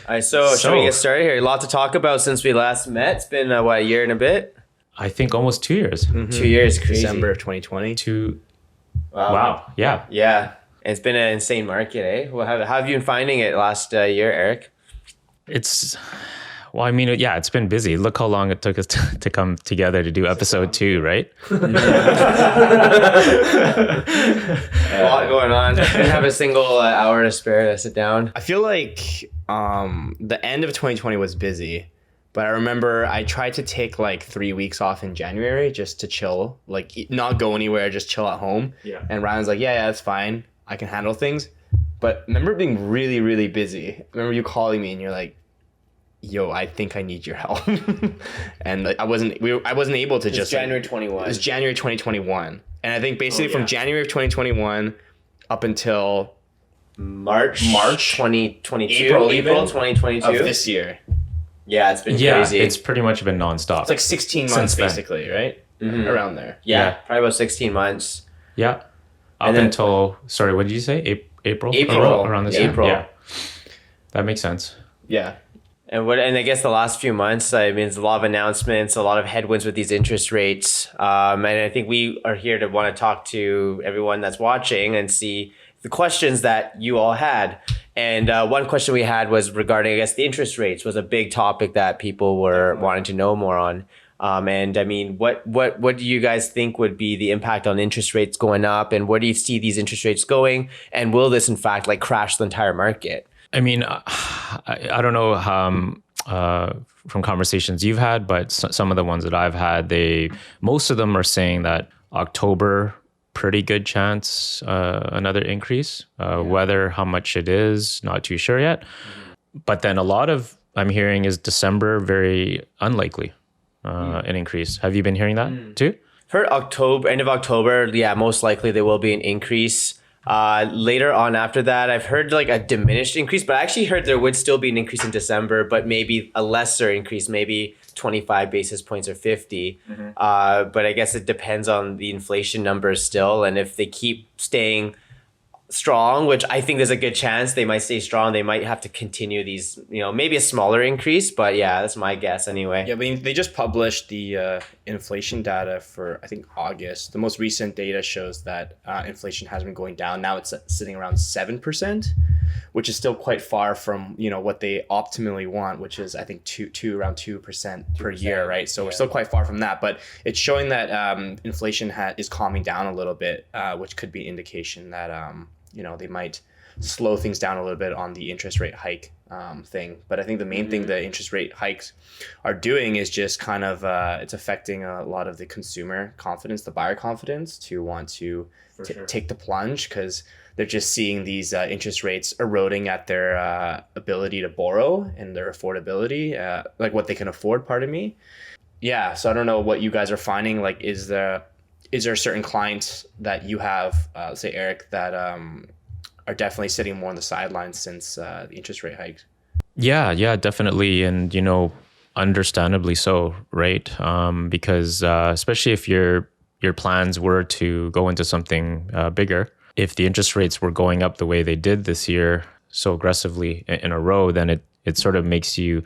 All right, so should we get started here? A lot to talk about since we last met. It's been, a year and a bit? I think almost 2 years. 2 years, crazy. December of 2020. Wow. Yeah. Yeah. It's been an insane market, eh? Well, how have you been finding it last year, Eric? It's it's been busy. Look how long it took us to come together to do episode 2, right? A lot going on. Didn't have a single hour to spare to sit down. I feel like the end of 2020 was busy, but I remember I tried to take like 3 weeks off in January just to chill, like not go anywhere, just chill at home. Yeah. And Ryan's like, yeah, that's fine. I can handle things. But remember being really, really busy. I remember you calling me and you're like, yo, I think I need your help. And like, I wasn't able to just January 21. It was January 2021. And I think basically from January of 2021 up until March 2022. April April 2022. of this year. Yeah, it's been Yeah, crazy. it's pretty much been nonstop. It's like 16 Since months then. basically, right? Around there. yeah, probably about 16 months. Yeah. Up And then- until, sorry, what did you say? April? April. Around this April. time? Yeah. That makes sense. Yeah. And I guess the last few months, I mean, there's a lot of announcements, a lot of headwinds with these interest rates. And I think we are here to want to talk to everyone that's watching and see the questions that you all had. And one question we had was regarding, I guess, the interest rates was a big topic that people were wanting to know more on. And I mean, what do you guys think would be the impact on interest rates going up, and where do you see these interest rates going? And will this, in fact, like crash the entire market? I mean, I don't know from conversations you've had, but some of the ones that I've had, most of them are saying that October, pretty good chance another increase. Whether how much it is, not too sure yet. But then a lot of I'm hearing is December, very unlikely an increase. Have you been hearing that too? Heard October, end of October, yeah, most likely there will be an increase. Later on after that, I've heard like a diminished increase, but I actually heard there would still be an increase in December, but maybe a lesser increase, maybe 25 basis points or 50. But I guess it depends on the inflation numbers still. And if they keep staying strong, which I think there's a good chance they might stay strong, they might have to continue these, maybe a smaller increase. But yeah, that's my guess anyway. Yeah, but they just published the inflation data for, I think, August. The most recent data shows that inflation has been going down. Now it's sitting around 7%, which is still quite far from, what they optimally want, which is, I think, around 2% per year, right? So we're still quite far from that. But it's showing that inflation is calming down a little bit, which could be an indication that, they might slow things down a little bit on the interest rate hike thing. But I think the main thing the interest rate hikes are doing is just kind of it's affecting a lot of the consumer confidence, the buyer confidence to want to take the plunge, because they're just seeing these interest rates eroding at their ability to borrow and their affordability, like what they can afford, pardon me. Yeah, so I don't know what you guys are finding. Like, is there certain clients that you have, say Eric, that are definitely sitting more on the sidelines since the interest rate hikes? Yeah, definitely. And, understandably so, right? Because especially if your plans were to go into something bigger, if the interest rates were going up the way they did this year so aggressively in a row, then it sort of makes you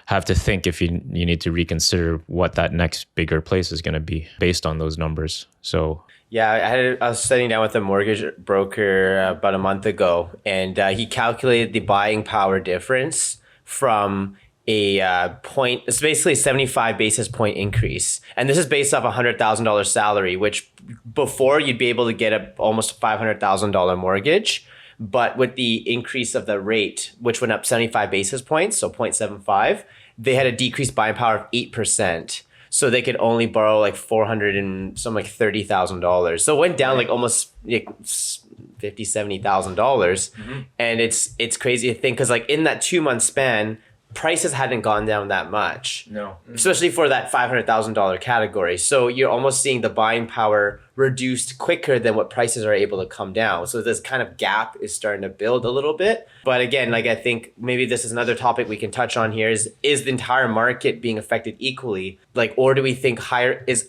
have to think if you need to reconsider what that next bigger place is going to be based on those numbers. So yeah, I was sitting down with a mortgage broker about a month ago, and he calculated the buying power difference from a point. It's basically a 75 basis point increase, and this is based off a $100,000 salary, which before you'd be able to get almost $500,000 mortgage. But with the increase of the rate, which went up 75 basis points, so 0.75, they had a decreased buying power of 8%. So they could only borrow like $30,000. So it went down like almost $50,000-$70,000. And it's crazy to think, because like in that 2-month span, prices hadn't gone down that much. no. Especially for that $500,000 category. So you're almost seeing the buying power reduced quicker than what prices are able to come down. So this kind of gap is starting to build a little bit. But again, like I think maybe this is another topic we can touch on here is the entire market being affected equally? Like, or do we think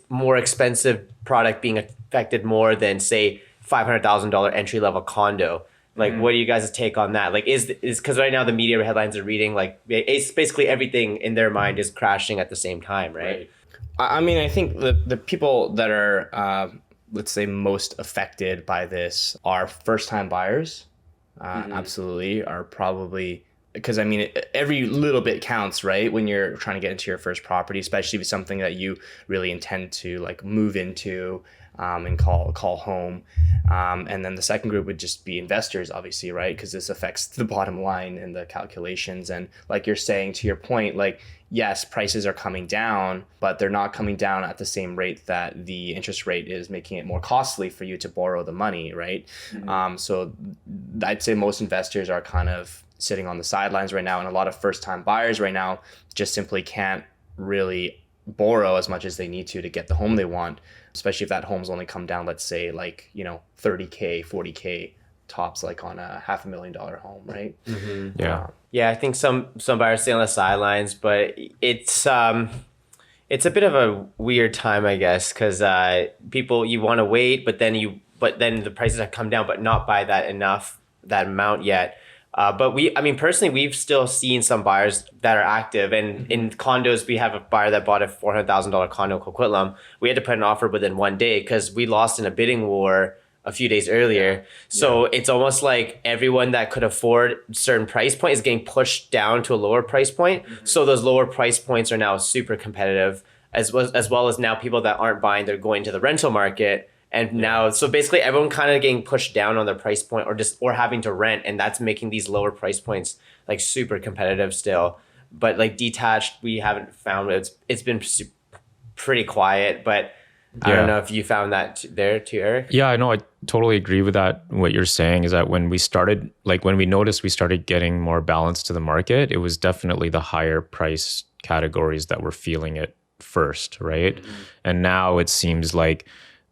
more expensive product being affected more than, say, $500,000 entry level condo? Like, what do you guys' take on that? Like, is because right now the media headlines are reading like it's basically everything in their mind is crashing at the same time, right? I mean, I think the people that are, let's say, most affected by this are first-time buyers. Absolutely, are probably, because I mean, every little bit counts, right? When you're trying to get into your first property, especially if it's something that you really intend to like move into and call home. And then the second group would just be investors, obviously, right? Because this affects the bottom line and the calculations. And like you're saying, to your point, like, yes, prices are coming down, but they're not coming down at the same rate that the interest rate is making it more costly for you to borrow the money, right? So I'd say most investors are kind of sitting on the sidelines right now, and a lot of first-time buyers right now just simply can't really borrow as much as they need to get the home they want, especially if that home's only come down, let's say, like, you know, 30K, 40K tops, like on a $500,000 home, right? Yeah, I think some buyers stay on the sidelines, but it's a bit of a weird time, I guess, because people, you want to wait, but then the prices have come down, but not by that amount yet. But personally, we've still seen some buyers that are active, and in condos, we have a buyer that bought a $400,000 condo in Coquitlam. We had to put an offer within 1 day because we lost in a bidding war a few days earlier. So it's almost like everyone that could afford a certain price point is getting pushed down to a lower price point. So those lower price points are now super competitive, as well as now people that aren't buying, they're going to the rental market. And now, so basically everyone kind of getting pushed down on their price point or having to rent. And that's making these lower price points like super competitive still. But like detached, we haven't found it's been pretty quiet, but I don't know if you found that there too, Eric. Yeah, I know. I totally agree with that. What you're saying is that when we noticed we started getting more balance to the market, it was definitely the higher price categories that were feeling it first, right? And now it seems like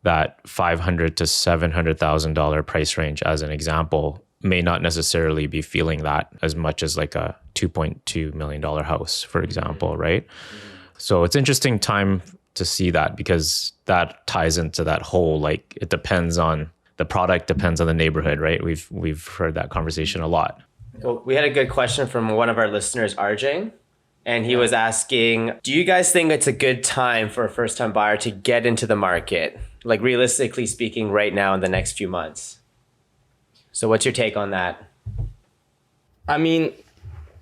that $500,000 to $700,000 price range, as an example, may not necessarily be feeling that as much as like a $2.2 million house, for example, right? So it's interesting time to see that, because that ties into that whole, like, it depends on the product, depends on the neighborhood, right? We've heard that conversation a lot. Well, we had a good question from one of our listeners, RJ, and he was asking, do you guys think it's a good time for a first-time buyer to get into the market? Like, realistically speaking, right now in the next few months. So what's your take on that? I mean,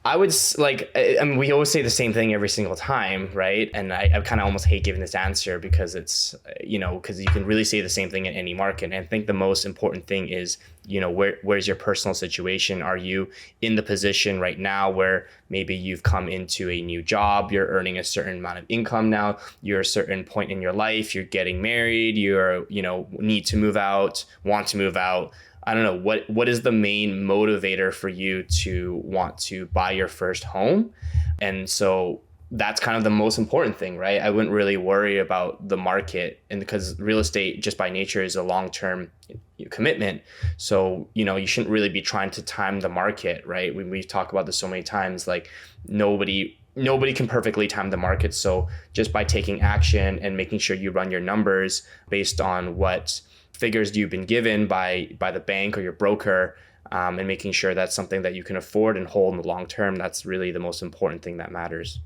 we always say the same thing every single time, right? And I kind of almost hate giving this answer because it's, because you can really say the same thing in any market. And I think the most important thing is, where's your personal situation? Are you in the position right now where maybe you've come into a new job, you're earning a certain amount of income now, you're a certain point in your life, you're getting married, you're, need to move out, want to move out. I don't know, what is the main motivator for you to want to buy your first home? And so that's kind of the most important thing, right? I wouldn't really worry about the market, and because real estate just by nature is a long-term commitment. So, you shouldn't really be trying to time the market, right? We've talked about this so many times, like nobody can perfectly time the market. So just by taking action and making sure you run your numbers based on what figures you've been given by the bank or your broker, and making sure that's something that you can afford and hold in the long term, that's really the most important thing that matters.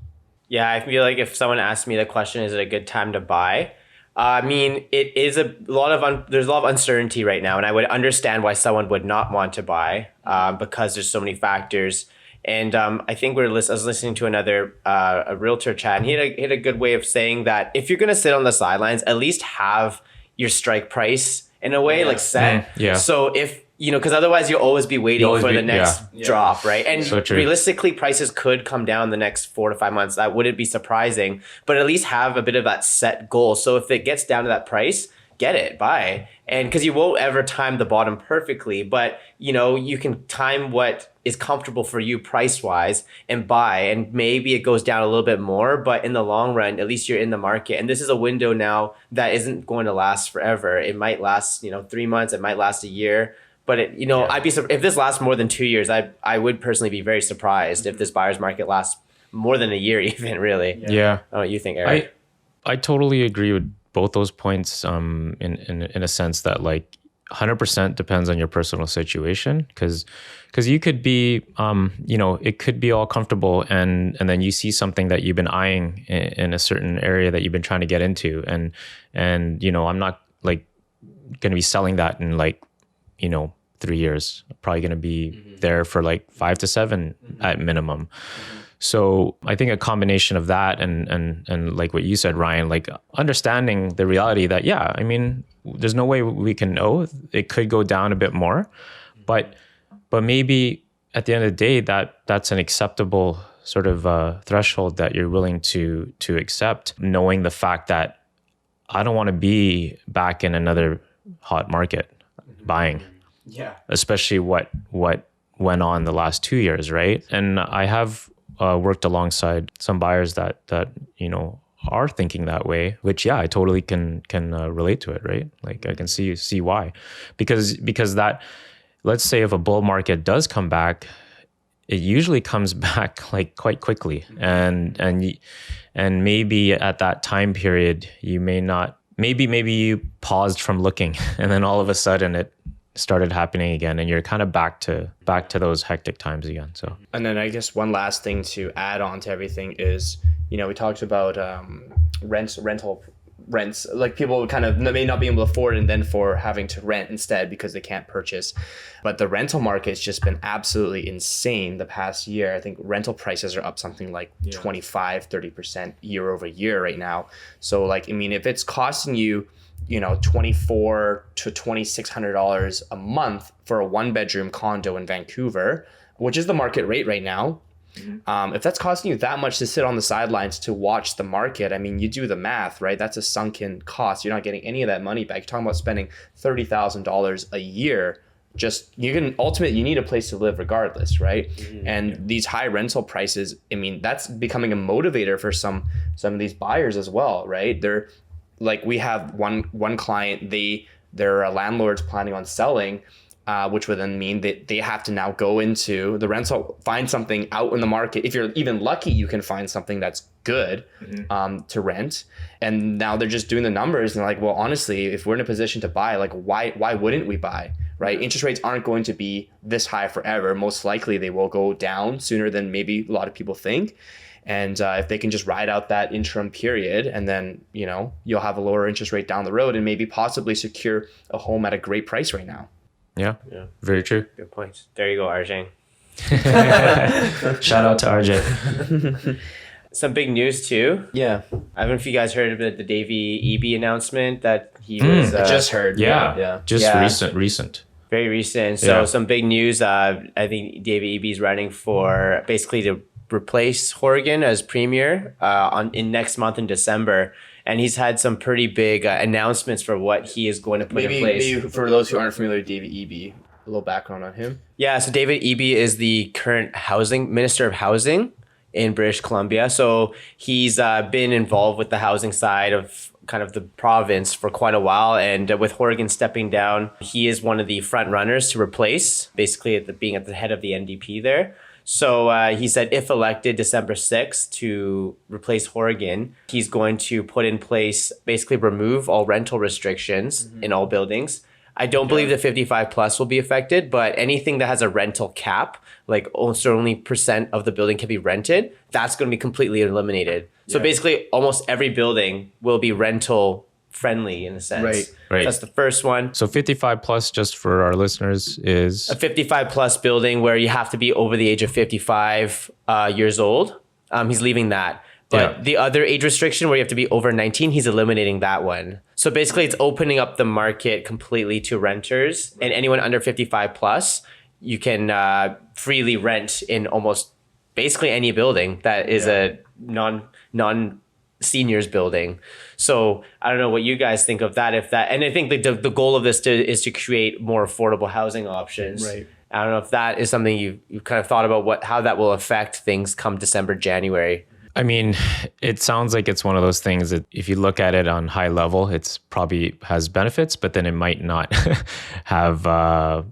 Yeah, I feel like if someone asked me the question, is it a good time to buy? I mean, it is there's a lot of uncertainty right now, and I would understand why someone would not want to buy because there's so many factors. And I think I was listening to another a realtor chat, and he had a good way of saying that if you're going to sit on the sidelines, at least have your strike price in a way like set. So if, because otherwise you'll always be waiting for the next drop, right? And so realistically, prices could come down the next 4 to 5 months. That wouldn't be surprising, but at least have a bit of that set goal. So if it gets down to that price, get it, buy. And because you won't ever time the bottom perfectly, but you can time what is comfortable for you price wise and buy, and maybe it goes down a little bit more, but in the long run, at least you're in the market. And this is a window now that isn't going to last forever. It might last, 3 months, it might last a year. But I'd be if this lasts more than 2 years, I would personally be very surprised if this buyer's market lasts more than a year, even really. Yeah. I don't know what you think, Eric. I totally agree with both those points. In a sense that, like, 100% depends on your personal situation, because you could be, it could be all comfortable, and then you see something that you've been eyeing in a certain area that you've been trying to get into, and I'm not like going to be selling that in like 3 years. I'm probably going to be there for like 5 to 7 at minimum. So I think a combination of that and like what you said, Ryan, like understanding the reality that, I mean, there's no way we can know. It could go down a bit more, but maybe at the end of the day, that's an acceptable sort of threshold that you're willing to accept, knowing the fact that I don't want to be back in another hot market buying. Yeah. Especially what went on the last 2 years, right? And I have worked alongside some buyers that are thinking that way, which I totally can relate to it, right? Like I can see why, because that, let's say if a bull market does come back, it usually comes back like quite quickly, and maybe at that time period you may not, maybe you paused from looking, and then all of a sudden it started happening again, and you're kind of back to those hectic times again. So, and then I guess one last thing to add on to everything is, we talked about rental rents, like people kind of may not be able to afford, and then for having to rent instead because they can't purchase. But the rental market's just been absolutely insane the past year. I think rental prices are up something like 25-30% year over year right now. So like, I mean, if it's costing you $2,400 to $2,600 a month for a 1-bedroom condo in Vancouver, which is the market rate right now. If that's costing you that much to sit on the sidelines to watch the market, I mean, you do the math, right? That's a sunken cost. You're not getting any of that money back. You're talking about spending $30,000 a year. You need a place to live regardless, right? And these high rental prices, I mean, that's becoming a motivator for some of these buyers as well, right? They're like, we have one client, their landlord's planning on selling, which would then mean that they have to now go into the rental, find something out in the market. If you're even lucky, you can find something that's good to rent. And now they're just doing the numbers and they're like, well, honestly, if we're in a position to buy, like why wouldn't we buy, right? Interest rates aren't going to be this high forever. Most likely they will go down sooner than maybe a lot of people think. And if they can just ride out that interim period, and then, you'll have a lower interest rate down the road and maybe possibly secure a home at a great price right now. Yeah. Very true. Good points. There you go, RJ. Shout out to RJ. Some big news too. Yeah. I don't know if you guys heard about the Davey Eby announcement that he was... I just heard. Yeah. Recent. Very recent. So some big news. I think Davey Eby is running for basically to replace Horgan as premier in next month in December. And he's had some pretty big announcements for what he is going to put in place. Maybe for those who aren't familiar with David Eby, a little background on him. Yeah, so David Eby is the current Minister of Housing in British Columbia. So he's been involved with the housing side of kind of the province for quite a while. And with Horgan stepping down, he is one of the front runners to replace, basically being at the head of the NDP there. So he said if elected December 6th to replace Horgan, he's going to put in place, basically remove all rental restrictions in all buildings. I don't believe the 55 plus will be affected, but anything that has a rental cap, like only percent of the building can be rented, that's going to be completely eliminated. So basically almost every building will be rental friendly in a sense. Right. That's the first one. So 55 plus, just for our listeners, is a 55 plus building where you have to be over the age of 55 years old. He's leaving that. But the other age restriction where you have to be over 19, he's eliminating that one. So basically it's opening up the market completely to renters, and anyone under 55 plus, you can freely rent in almost basically any building that is a non seniors building. So I don't know what you guys think of that. And I think the goal of this is to create more affordable housing options. Right. I don't know if that is something you've kind of thought about how that will affect things come December, January. I mean, it sounds like it's one of those things that if you look at it on high level, it's probably has benefits, but then it might not have a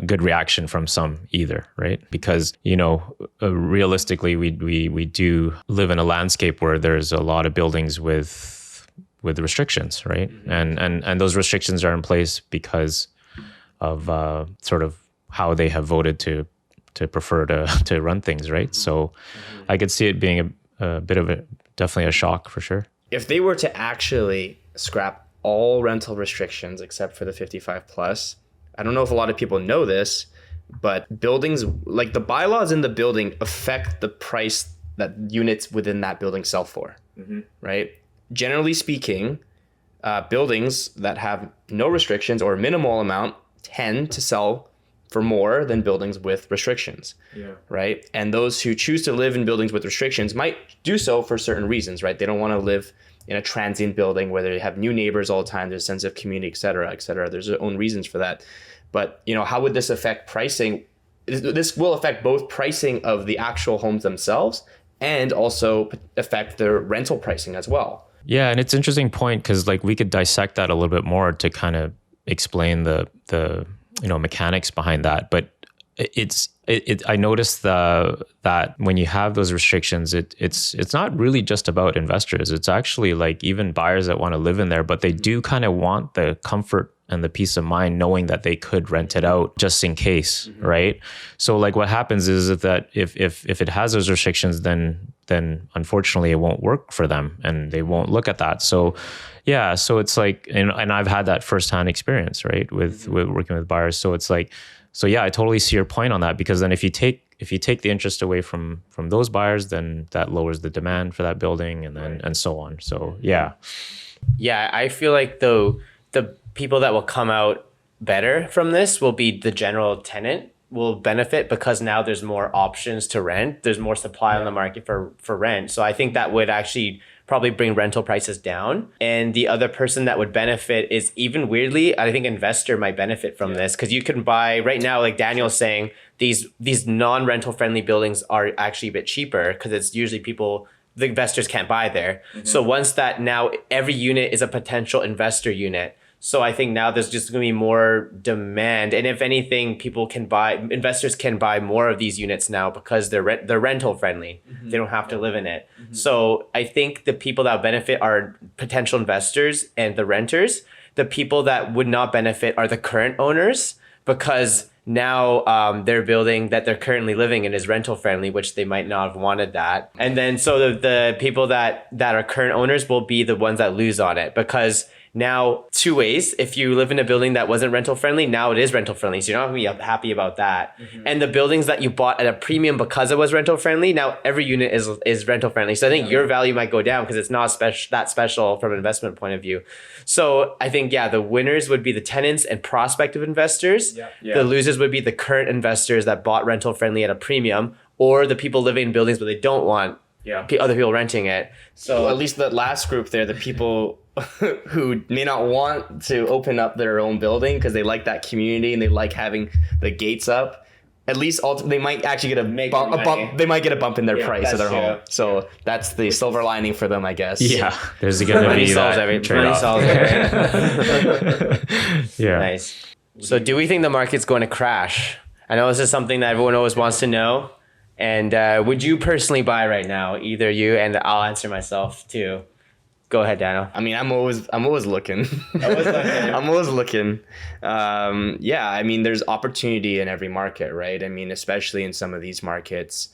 good reaction from some either, right? Because, realistically, we do live in a landscape where there's a lot of buildings with restrictions, right? And those restrictions are in place because sort of how they have voted to prefer to run things, right? So I could see it being a bit of definitely a shock for sure. If they were to actually scrap all rental restrictions except for the 55 plus, I don't know if a lot of people know this, but buildings, like the bylaws in the building, affect the price that units within that building sell for, right? Generally speaking, buildings that have no restrictions or minimal amount tend to sell for more than buildings with restrictions, right? And those who choose to live in buildings with restrictions might do so for certain reasons, right? They don't want to live in a transient building where they have new neighbors all the time, there's a sense of community, et cetera, et cetera. There's their own reasons for that. But, how would this affect pricing? This will affect both pricing of the actual homes themselves and also affect the rental pricing as well. Yeah, and it's an interesting point because like we could dissect that a little bit more to kind of explain the mechanics behind that. But I noticed that when you have those restrictions, it's not really just about investors. It's actually like even buyers that want to live in there, but they do kind of want the comfort and the peace of mind knowing that they could rent it out just in case, right? So like what happens is that if it has those restrictions, then unfortunately it won't work for them and they won't look at that. So yeah, so it's like, and I've had that firsthand experience, right, with working with buyers. So it's like, so yeah, I totally see your point on that, because then if you take the interest away from those buyers, then that lowers the demand for that building, and then and so on. So yeah. Yeah, I feel like though the people that will come out better from this will be the general tenant will benefit, because now there's more options to rent. There's more supply on the market for rent. So I think that would actually probably bring rental prices down. And the other person that would benefit is, even weirdly, I think investor might benefit from this, because you can buy right now, like Daniel's saying, these non-rental friendly buildings are actually a bit cheaper because it's usually the investors can't buy there. So once that, now every unit is a potential investor unit. So I think now there's just going to be more demand. And if anything, investors can buy more of these units now because they're rental friendly. They don't have to live in it. So I think the people that benefit are potential investors and the renters. The people that would not benefit are the current owners, because now their building that they're currently living in is rental friendly, which they might not have wanted that. And then so the people that are current owners will be the ones that lose on it, because now, two ways. If you live in a building that wasn't rental friendly, now it is rental friendly. So you're not going to be happy about that. And the buildings that you bought at a premium because it was rental friendly, now every unit is rental friendly. So I think your value might go down because it's not that special from an investment point of view. So I think, the winners would be the tenants and prospective investors. The losers would be the current investors that bought rental friendly at a premium, or the people living in buildings but they don't want other people renting it. So at least the last group there, the people who may not want to open up their own building because they like that community and they like having the gates up, at least they might actually get a bump. They might get a bump in their price of their home. So that's the silver lining for them, I guess. Yeah, there's going to be that trade-off. Yeah. Nice. So do we think the market's going to crash? I know this is something that everyone always wants to know. And would you personally buy right now? Either you, and I'll answer myself too. Go ahead, Daniel. I mean, I'm always looking. I'm always looking. I mean, there's opportunity in every market, right? I mean, especially in some of these markets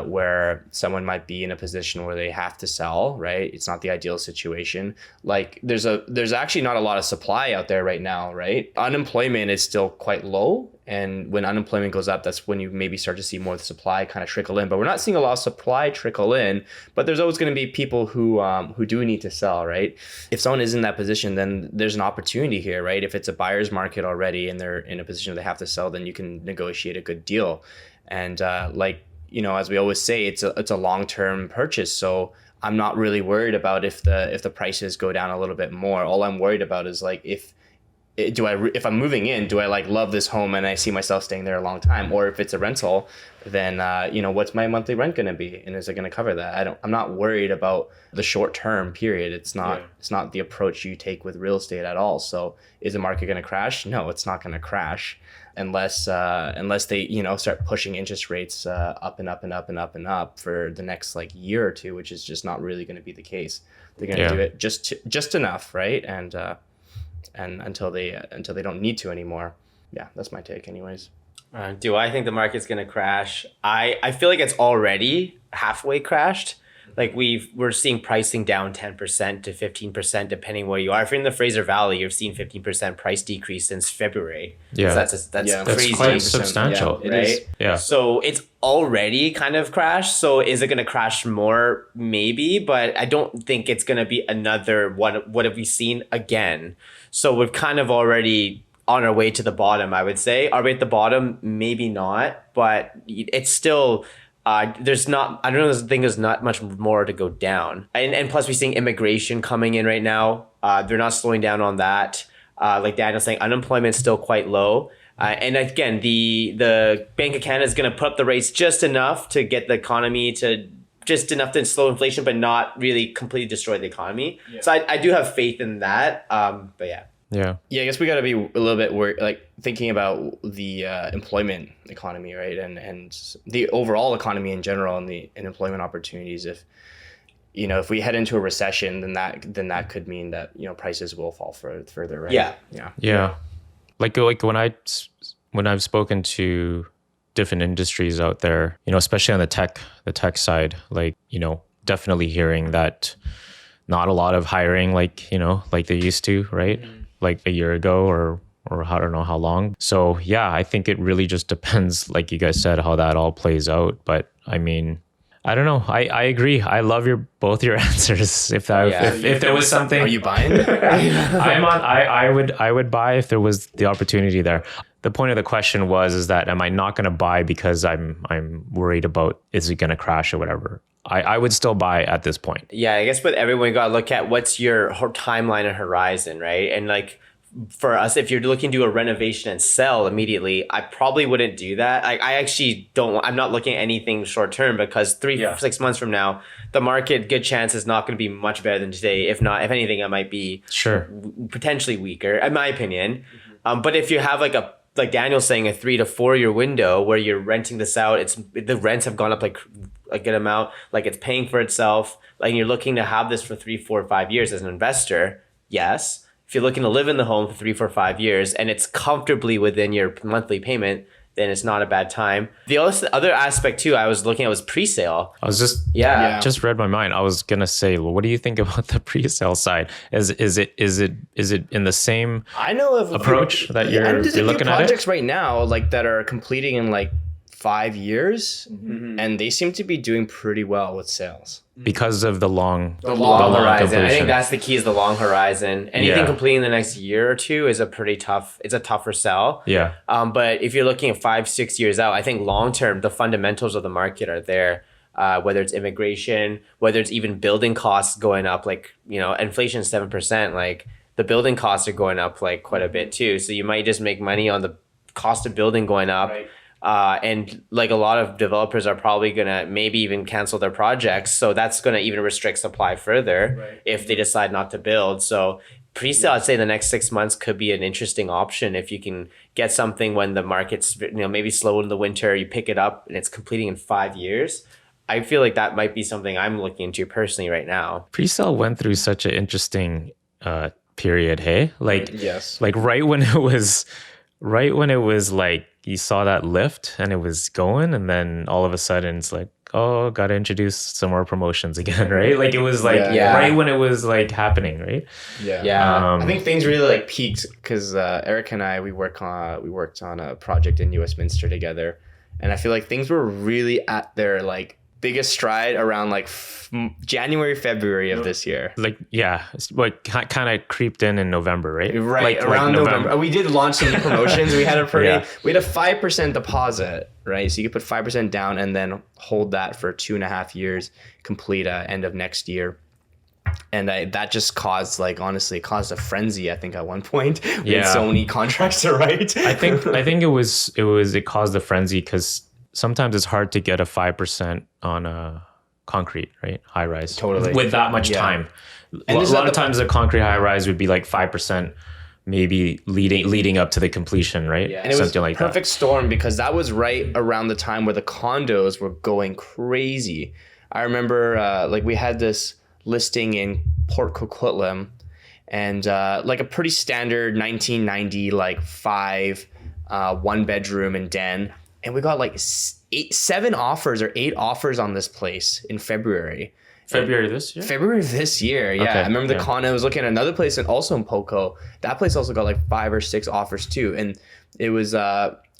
where someone might be in a position where they have to sell, right? It's not the ideal situation. Like there's actually not a lot of supply out there right now, right? Unemployment is still quite low. And when unemployment goes up, that's when you maybe start to see more of the supply kind of trickle in. But we're not seeing a lot of supply trickle in. But there's always going to be people who do need to sell, right? If someone is in that position, then there's an opportunity here, right? If it's a buyer's market already and they're in a position where they have to sell, then you can negotiate a good deal. And as we always say, it's a long-term purchase. So I'm not really worried about if the prices go down a little bit more. All I'm worried about is like if I'm moving in, do I like love this home and I see myself staying there a long time? Or if it's a rental, then what's my monthly rent going to be, and is it going to cover that? I'm not worried about the short term period. It's not the approach you take with real estate at all. So is the market going to crash? No, it's not going to crash unless they start pushing interest rates up and up and up and up and up for the next like year or two, which is just not really going to be the case. They're going to do it just enough, right? And until they don't need to anymore. Yeah, that's my take anyways. Do I think the market's going to crash? I feel like it's already halfway crashed. Like we're seeing pricing down 10% to 15% depending where you are. If you're in the Fraser Valley, you've seen 15% price decrease since February. Yeah. So that's Yeah, That's crazy. quite substantial. Yeah, it right? is. Yeah. So it's already kind of crashed. So is it going to crash more? Maybe, but I don't think it's going to be another what have we seen again? So we've kind of already on our way to the bottom, I would say. Are we at the bottom? Maybe not, but it's still there's not, I don't know, I think there's not much more to go down. And plus we're seeing immigration coming in right now. They're not slowing down on that. Like Daniel's saying, unemployment's still quite low. And again, the Bank of Canada is going to put up the rates just enough to get the economy to just enough to slow inflation, but not really completely destroy the economy. Yeah. So I do have faith in that. But yeah. Yeah. Yeah, I guess we got to be a little bit worried, like thinking about the employment economy, right, and the overall economy in general, and the employment opportunities. If if we head into a recession, then that could mean that prices will fall further, right? Yeah. Yeah. Like when I've spoken to different industries out there, especially on the tech side, like definitely hearing that not a lot of hiring, like they used to, right? Mm-hmm. Like a year ago or I don't know how long. So yeah, I think it really just depends, like you guys said, how that all plays out. But I mean, I don't know. I agree. I love both your answers. If there was something, are you buying? I would buy if there was the opportunity there. The point of the question is that am I not going to buy because I'm worried about is it going to crash or whatever? I would still buy at this point. Yeah, I guess with everyone, you got to look at what's your timeline and horizon, right? And like for us, if you're looking to do a renovation and sell immediately, I probably wouldn't do that. I actually don't. I'm not looking at anything short term because 6 months from now, the market, good chance, is not going to be much better than today. If not, if anything, it might be potentially weaker, in my opinion. But if you have like Daniel's saying, a 3 to 4 year window where you're renting this out, the rents have gone up like a good amount, like it's paying for itself, like you're looking to have this for 3, 4, 5 years as an investor. Yes. If you're looking to live in the home for 3, 4, 5 years and it's comfortably within your monthly payment, then it's not a bad time. The other aspect too I was looking at was pre-sale. I was just read my mind. I was gonna say, well, what do you think about the pre-sale side? Is it in the same approach that you're looking at? Projects right now like that are completing in like 5 years, and they seem to be doing pretty well with sales because of the long horizon. completion. I think that's the key, is the long horizon. Anything completing in the next year or two is a tougher sell. Yeah. But if you're looking at 5, 6 years out, I think long term the fundamentals of the market are there. Whether it's immigration, whether it's even building costs going up, like inflation is 7%, like the building costs are going up like quite a bit too. So you might just make money on the cost of building going up. Right. And like a lot of developers are probably going to maybe even cancel their projects. So that's going to even restrict supply further if they decide not to build. So pre-sale, I'd say the next 6 months could be an interesting option if you can get something when the market's maybe slow in the winter, you pick it up and it's completing in 5 years. I feel like that might be something I'm looking into personally right now. Pre-sale went through such an interesting period, hey? Like, yes. Like right when it was like, you saw that lift and it was going, and then all of a sudden it's like, oh, got to introduce some more promotions again, right? Like it was like right when it was like happening, right? Yeah. I think things really like peaked because Eric and I we worked on a project in New Westminster together, and I feel like things were really at their like biggest stride around like January, February of this year. Like, yeah, like kind of creeped in November, right? Right, like, around November. We did launch some promotions. We had we had a 5% deposit, right? So you could put 5% down and then hold that for 2.5 years, complete end of next year. And that just caused a frenzy, I think, at one point. We had so many contracts to write. I think it caused a frenzy because sometimes it's hard to get a 5% on a concrete, right? High rise. Totally. With that much time. And a lot of times a concrete high rise would be like 5% maybe leading up to the completion, right? Yeah. And it was a perfect storm because that was right around the time where the condos were going crazy. I remember we had this listing in Port Coquitlam and like a pretty standard 1990 like 5 one bedroom and den. And we got like 7 offers or 8 offers on this place in February. February this year? February of this year, yeah. Okay, I remember the condo. I was looking at another place and also in Poco. That place also got like 5 or 6 offers too. And it was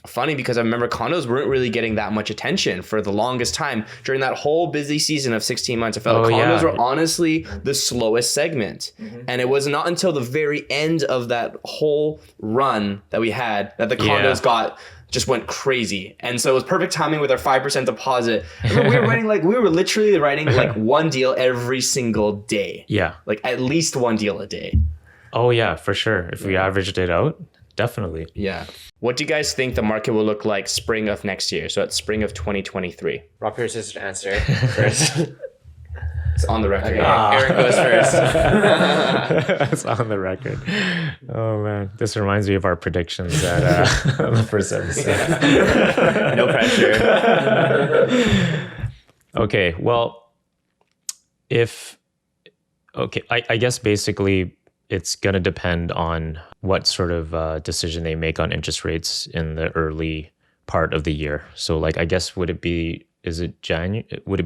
funny because I remember condos weren't really getting that much attention for the longest time. During that whole busy season of 16 months, I felt like condos were honestly the slowest segment. And it was not until the very end of that whole run that we had that the condos just went crazy. And so it was perfect timing with our 5% deposit. I remember we were literally writing like one deal every single day. Yeah. Like at least one deal a day. Oh yeah, for sure. If we averaged it out, definitely. Yeah. What do you guys think the market will look like spring of next year? So it's spring of 2023. Rock, paper, scissors to answer first. It's on the record. Okay, Eric goes first. It's on the record. Oh man, this reminds me of our predictions at the first episode. No pressure. Okay, well, I guess basically it's gonna depend on what sort of decision they make on interest rates in the early part of the year. So, like, I guess would it be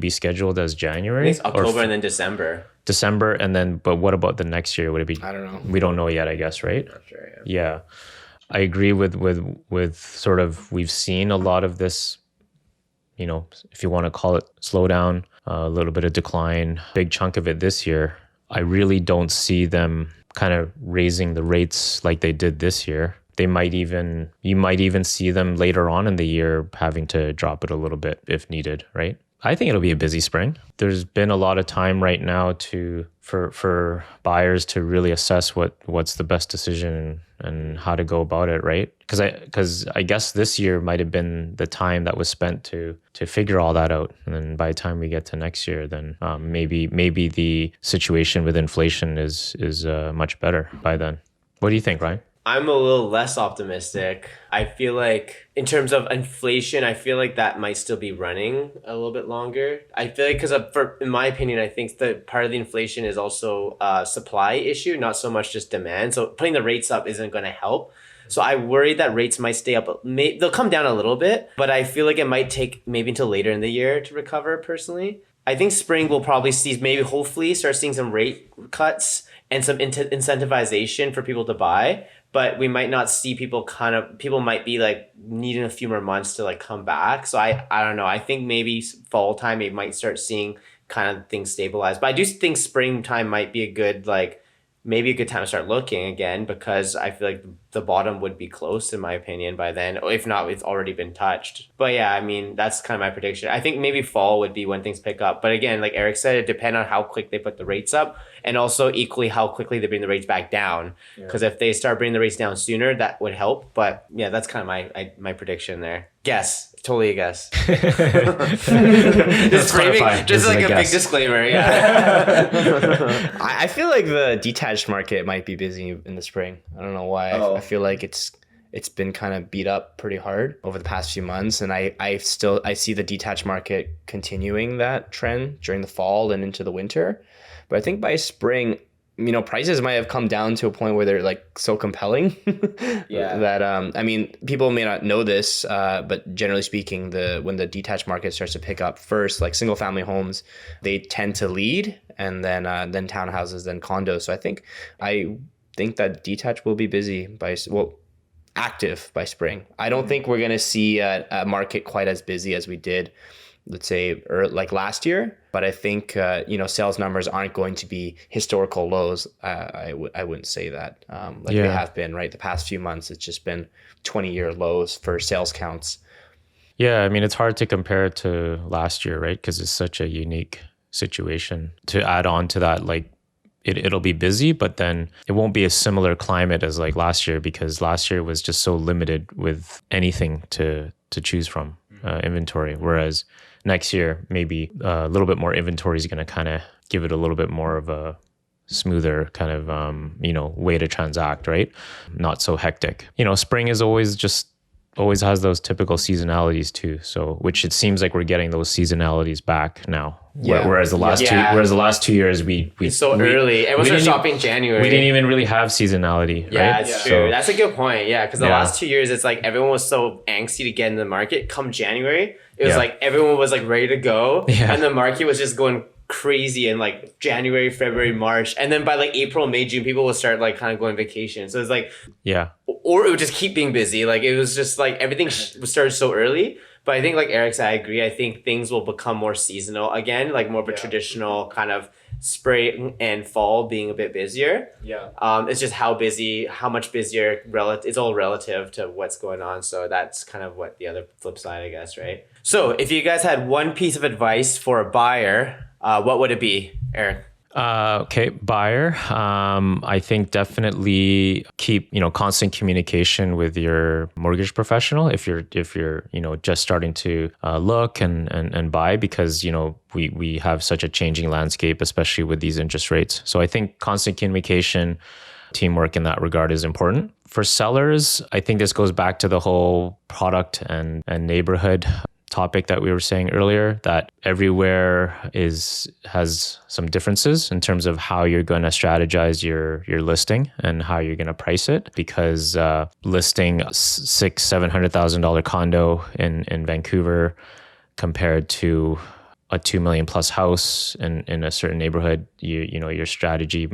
scheduled as January? I think it's October and then December. December, and then, but what about the next year? Would it be? I don't know. We don't know yet, I guess, right? Not sure, Yeah. I agree with sort of, we've seen a lot of this, if you want to call it slowdown, a little bit of decline, big chunk of it this year. I really don't see them kind of raising the rates like they did this year. You might even see them later on in the year having to drop it a little bit if needed, right? I think it'll be a busy spring. There's been a lot of time right now for buyers to really assess what's the best decision and how to go about it, right? Because I guess this year might have been the time that was spent to figure all that out, and then by the time we get to next year, then maybe the situation with inflation is much better by then. What do you think, Ryan? I'm a little less optimistic. I feel like in terms of inflation, I feel like that might still be running a little bit longer. I feel like in my opinion, I think that part of the inflation is also a supply issue, not so much just demand. So putting the rates up isn't going to help. So I worry that rates might stay up. They'll come down a little bit, but I feel like it might take maybe until later in the year to recover personally. I think spring will probably hopefully start seeing some rate cuts and some incentivization for people to buy. But we might not see people might be like needing a few more months to like come back. So I don't know. I think maybe fall time, we might start seeing kind of things stabilize. But I do think springtime might be a good time to start looking again, because I feel like the bottom would be close in my opinion by then. If not, it's already been touched. But yeah, I mean, that's kind of my prediction. I think maybe fall would be when things pick up. But again, like Eric said, it depends on how quick they put the rates up, and also equally how quickly they bring the rates back down. Because if they start bringing the rates down sooner, that would help. But yeah, that's kind of my prediction there. Guess. Totally a guess. Just like a big disclaimer. Yeah. I feel like the detached market might be busy in the spring. I don't know why. I feel like it's been kind of beat up pretty hard over the past few months, and I see the detached market continuing that trend during the fall and into the winter. But I think by spring, prices might have come down to a point where they're like so compelling that people may not know this, but generally speaking, when the detached market starts to pick up first, like single family homes, they tend to lead, and then townhouses, then condos. So I think that detached will be active by spring. I don't think we're going to see a market quite as busy as we did, let's say, like last year. But I think, sales numbers aren't going to be historical lows. I wouldn't say that they have been, right? The past few months, it's just been 20-year lows for sales counts. Yeah, I mean, it's hard to compare it to last year, right? Because it's such a unique situation. To add on to that, like, it'll be busy, but then it won't be a similar climate as like last year, because last year was just so limited with anything to choose from, inventory. Whereas next year, maybe a little bit more inventory is going to kind of give it a little bit more of a smoother kind of, way to transact, right? Not so hectic. Spring is always just always has those typical seasonalities too. So, which it seems like we're getting those seasonalities back now. Yeah. Whereas the last two years, we It's so early. Everyone started shopping January. We didn't even really have seasonality. Yeah, right? that's true. That's a good point. Yeah, because the last 2 years, it's like everyone was so angsty to get in the market. Come January, it was like everyone was like ready to go, and the market was just going crazy in like January, February, March, and then by like April, May, June, people will start like kind of going vacation. So it's like, or it would just keep being busy. Like it was just like everything started so early. But I think like Eric said, I agree. I think things will become more seasonal again, like more of a traditional kind of spring and fall being a bit busier. Yeah. It's just how much busier. It's all relative to what's going on. So that's kind of what the other flip side, I guess, right? So if you guys had one piece of advice for a buyer, what would it be, Eric? Okay, buyer. I think definitely keep constant communication with your mortgage professional if you're just starting to look and buy, because we have such a changing landscape, especially with these interest rates. So I think constant communication, teamwork in that regard is important. For sellers, I think this goes back to the whole product and neighborhood topic that we were saying earlier, that everywhere has some differences in terms of how you're going to strategize your listing and how you're going to price it, because listing $600,000-$700,000 condo in Vancouver compared to a $2 million plus house in a certain neighborhood, your strategy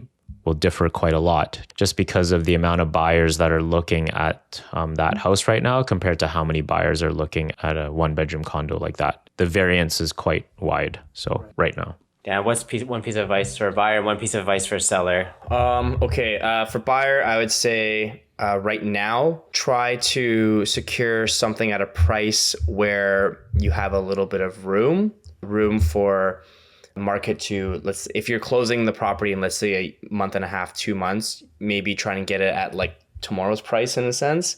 will differ quite a lot, just because of the amount of buyers that are looking at that house right now compared to how many buyers are looking at a 1-bedroom condo like that. The variance is quite wide. So right now. Yeah, what's one piece of advice for a buyer, one piece of advice for a seller? For buyer, I would say right now, try to secure something at a price where you have a little bit of room for market to, if you're closing the property in, let's say, a month and a half, 2 months, maybe try and get it at like tomorrow's price in a sense.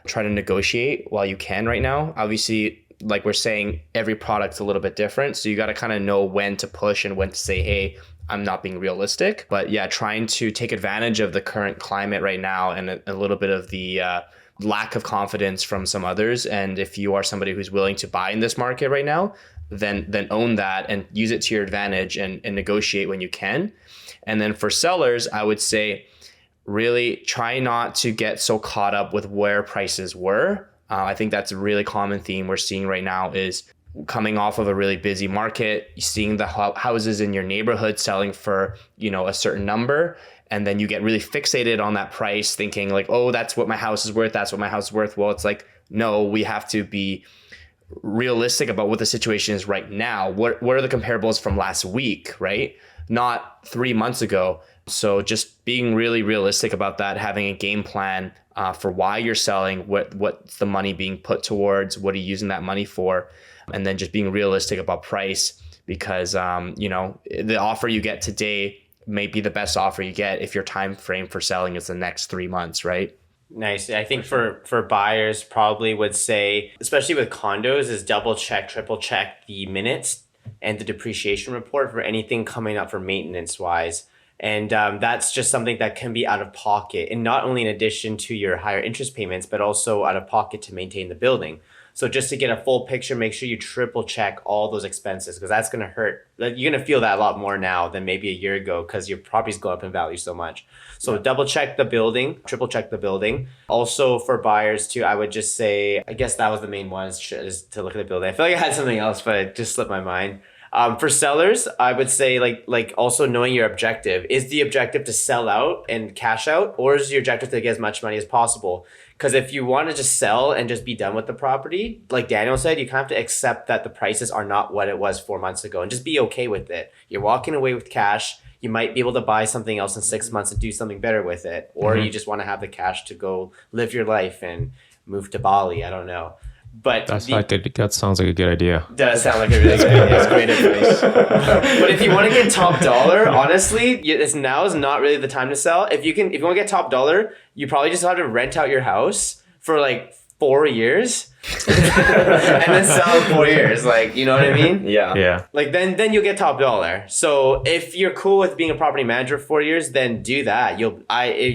Try to negotiate while you can right now. Obviously, like we're saying, every product's a little bit different. So you got to kind of know when to push and when to say, hey, I'm not being realistic. But yeah, trying to take advantage of the current climate right now and a little bit of the lack of confidence from some others. And if you are somebody who's willing to buy in this market right now, then own that and use it to your advantage and negotiate when you can. And then for sellers, I would say really try not to get so caught up with where prices were. I think that's a really common theme we're seeing right now is coming off of a really busy market, seeing the houses in your neighborhood selling for, a certain number. And then you get really fixated on that price thinking like, oh, that's what my house is worth. That's what my house is worth. Well, it's like, no, we have to be realistic about what the situation is right now. What are the comparables from last week, right? Not 3 months ago. So just being really realistic about that, having a game plan for why you're selling, what's the money being put towards, what are you using that money for, and then just being realistic about price, because the offer you get today may be the best offer you get if your time frame for selling is the next 3 months, right? Nice. I think for buyers, probably would say, especially with condos, is double check, triple check the minutes and the depreciation report for anything coming up for maintenance wise. And that's just something that can be out of pocket, and not only in addition to your higher interest payments, but also out of pocket to maintain the building. So just to get a full picture, make sure you triple check all those expenses, because that's going to hurt. You're going to feel that a lot more now than maybe a year ago, because your properties go up in value so much. So double check the building, triple check the building. Also for buyers too, I would just say, I guess that was the main one, is to look at the building. I feel like I had something else, but it just slipped my mind. For sellers, I would say like also knowing your objective. Is the objective to sell out and cash out, or is your objective to get as much money as possible? Because if you want to just sell and just be done with the property, like Daniel said, you kind of have to accept that the prices are not what it was 4 months ago and just be okay with it. You're walking away with cash. You might be able to buy something else in 6 months and do something better with it. Or you just want to have the cash to go live your life and move to Bali. I don't know. But that sounds like a good idea. Does sound like a really good idea. It's great advice. But if you want to get top dollar, honestly, now is not really the time to sell. If you want to get top dollar, you probably just have to rent out your house for like 4 years and then sell in 4 years. Like, you know what I mean? Yeah. Like then you'll get top dollar. So if you're cool with being a property manager for 4 years, then do that.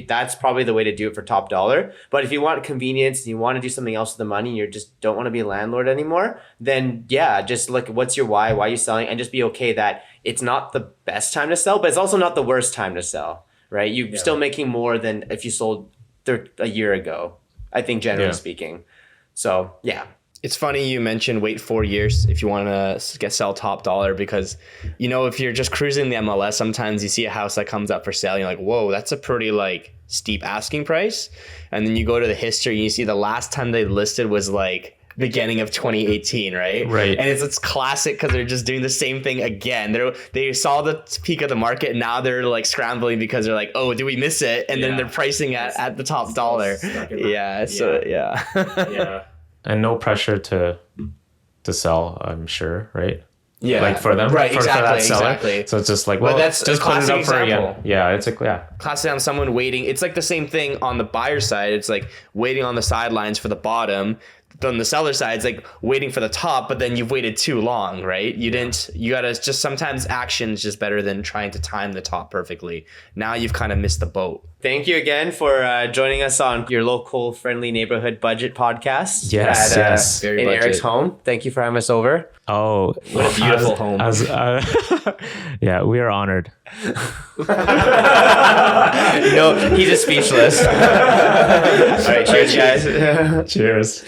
That's probably the way to do it for top dollar. But if you want convenience and you want to do something else with the money, you just don't want to be a landlord anymore, then yeah, just look, what's your why are you selling, and just be okay that it's not the best time to sell, but it's also not the worst time to sell, right? You're still making more than if you sold a year ago, I think, generally speaking. So yeah. It's funny you mentioned wait 4 years if you want to sell top dollar, because, you know, if you're just cruising the MLS, sometimes you see a house that comes up for sale and you're like, whoa, that's a pretty like steep asking price. And then you go to the history and you see the last time they listed was like beginning of 2018, right? Right. And it's classic because they're just doing the same thing again. They saw the peak of the market, and now they're like scrambling because they're like, oh, did we miss it? And then they're pricing at the top dollar. Yeah. So yeah. Yeah. And no pressure to sell, I'm sure, right? Yeah. Like for them, right? for that seller. Exactly. So it's just like, well, that's just a put it classic up for example. again. Yeah, it's Classic on someone waiting. It's like the same thing on the buyer side. It's like waiting on the sidelines for the bottom. On the seller side, it's like waiting for the top, but then you've waited too long, right? You gotta just, sometimes action is just better than trying to time the top perfectly. Now you've kind of missed the boat. Thank you again for joining us on your local friendly neighborhood budget podcast. Yes. Very in budget. Eric's home. Thank you for having us over. Oh, What a beautiful home. Yeah, we are honored. He's just speechless. All right, cheers, guys. Cheers.